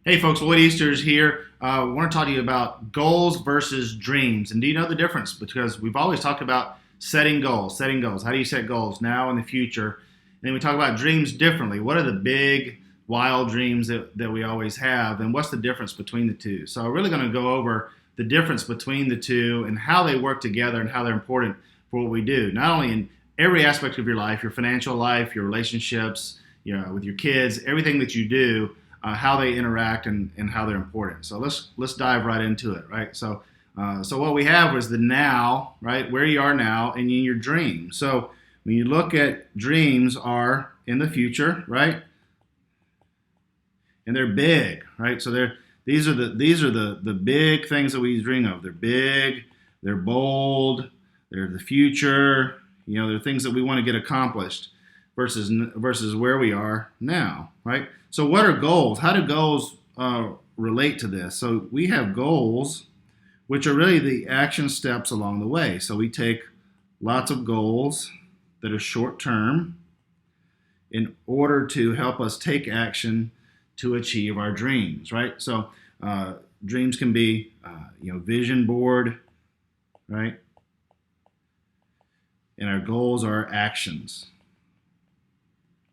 Hey folks, Lloyd Easter's here. I want to talk to you about goals versus dreams. And do you know the difference? Because we've always talked about setting goals, setting goals. How do you set goals now and in the future? And then we talk about dreams differently. What are the big, wild dreams that we always have? And what's the difference between the two? So I'm really going to go over the difference between the two and how they work together and how they're important for what we do. Not only in every aspect of your life, your financial life, your relationships, with your kids, everything that you do, how they interact and how they're important. So let's dive right into it, right? So what we have is the now, right? Where you are now and in your dream. So when you look at dreams are in the future, right? And they're big, right? So these are the big things that we dream of. They're big, they're bold, they're the future. They're things that we want to get accomplished versus where we are now, right? So what are goals? How do goals relate to this? So we have goals, which are really the action steps along the way. So we take lots of goals that are short term in order to help us take action to achieve our dreams, right? So dreams can be, vision board, right? And our goals are actions,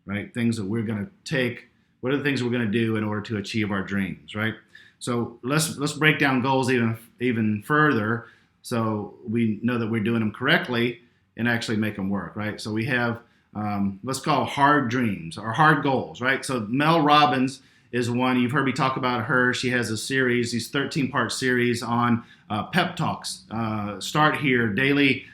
right? Things that we're going to take. What are the things we're going to do in order to achieve our dreams, right? So let's break down goals even further, so we know that we're doing them correctly and actually make them work, right? So we have let's call hard dreams or hard goals, right? So Mel Robbins is one. You've heard me talk about her. She has a series, these 13-part series on pep talks. Start here, daily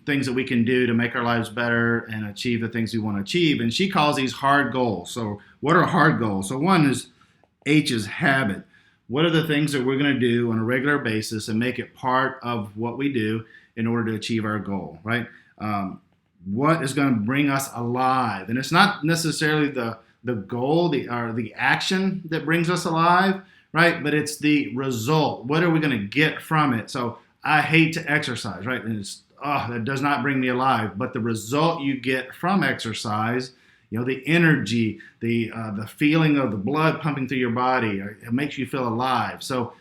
things that we can do to make our lives better and achieve the things we want to achieve. And she calls these hard goals. So what are hard goals? So one is H is habit. What are the things that we're going to do on a regular basis and make it part of what we do in order to achieve our goal, right? What is going to bring us alive? And it's not necessarily the goal, or the action that brings us alive, right? But it's the result. What are we going to get from it? So I hate to exercise, right? And that does not bring me alive. But the result you get from exercise, the energy, the feeling of the blood pumping through your body, it makes you feel alive. So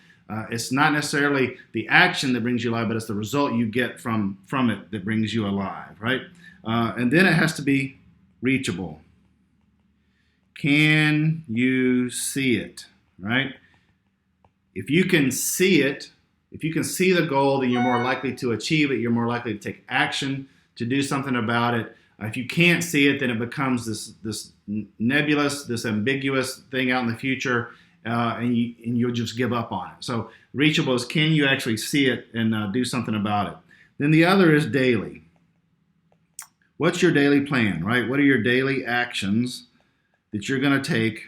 it's not necessarily the action that brings you alive, but it's the result you get from it that brings you alive, right? And then it has to be reachable. Can you see it, right? If you can see it, if you can see the goal, then you're more likely to achieve it. You're more likely to take action to do something about it. If you can't see it, then it becomes this nebulous, this ambiguous thing out in the future, and you'll just give up on it. So reachable is, can you actually see it and do something about it? Then the other is daily. What's your daily plan, right? What are your daily actions that you're going to take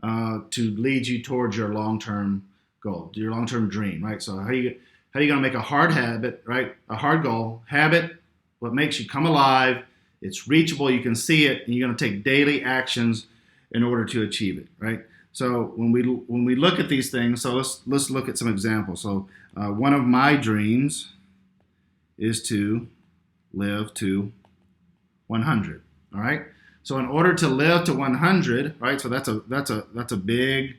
to lead you towards your long-term goal, your long-term dream, right? So how are you going to make a hard habit, right? A hard goal, habit, what makes you come alive, it's reachable, you can see it, and you're going to take daily actions in order to achieve it, right? So when we look at these things, so let's look at some examples. So one of my dreams is to live to 100, all right? So in order to live to 100, right? So that's a big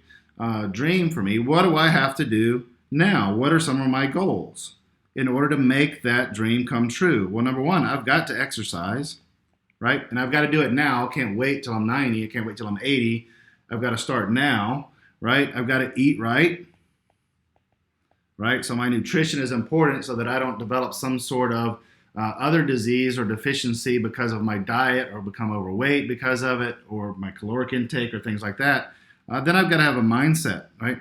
dream for me. What do I have to do now? What are some of my goals in order to make that dream come true? Well, number one, I've got to exercise, right? And I've got to do it now. I can't wait till I'm 90. I can't wait till I'm 80. I've got to start now, right? I've got to eat right, right? So my nutrition is important so that I don't develop some sort of other disease or deficiency because of my diet, or become overweight because of it, or my caloric intake or things like that. Then I've got to have a mindset, right?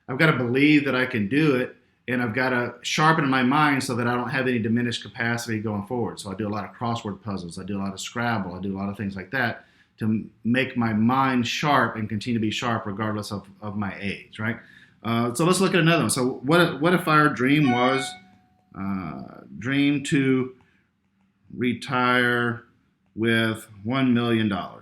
I've got to believe that I can do it, and I've got to sharpen my mind so that I don't have any diminished capacity going forward. So I do a lot of crossword puzzles. I do a lot of Scrabble. I do a lot of things like that to make my mind sharp and continue to be sharp regardless of my age, right? So let's look at another one. So what if our dream was dream to retire with $1 million, all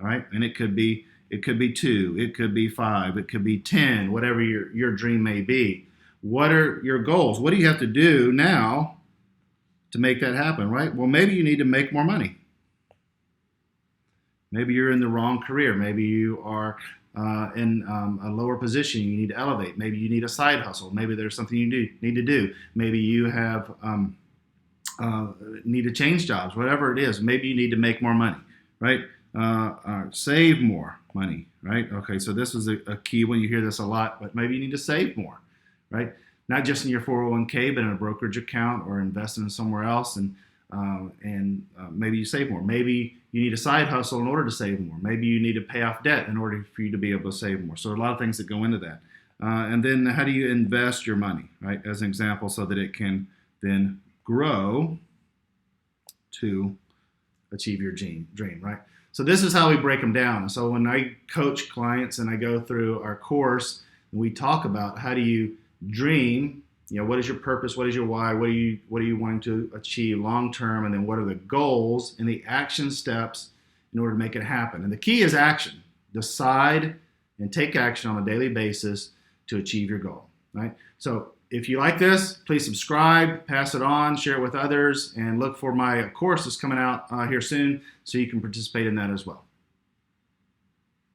right? And it could be 2, it could be 5, it could be 10, whatever your dream may be. What are your goals? What do you have to do now to make that happen, right? Well, maybe you need to make more money. Maybe you're in the wrong career. Maybe you are in a lower position. You need to elevate. Maybe you need a side hustle. Maybe there's something you need to do. Maybe you have need to change jobs. Whatever it is. Maybe you need to make more money, right? Save more money, right? Okay, so this is a key one. You hear this a lot, but maybe you need to save more, right? Not just in your 401k, but in a brokerage account or investing in somewhere else, and maybe you save more. Maybe you need a side hustle in order to save more. Maybe you need to pay off debt in order for you to be able to save more. So a lot of things that go into that. And then how do you invest your money, right? As an example, so that it can then grow to achieve your dream, right? So this is how we break them down. And so when I coach clients and I go through our course, and we talk about how do you dream, what is your purpose, what is your why, what are you wanting to achieve long term, and then what are the goals and the action steps in order to make it happen. And the key is action. Decide and take action on a daily basis to achieve your goal, right? So if you like this, please subscribe, pass it on, share it with others, and look for my course that's coming out here soon so you can participate in that as well.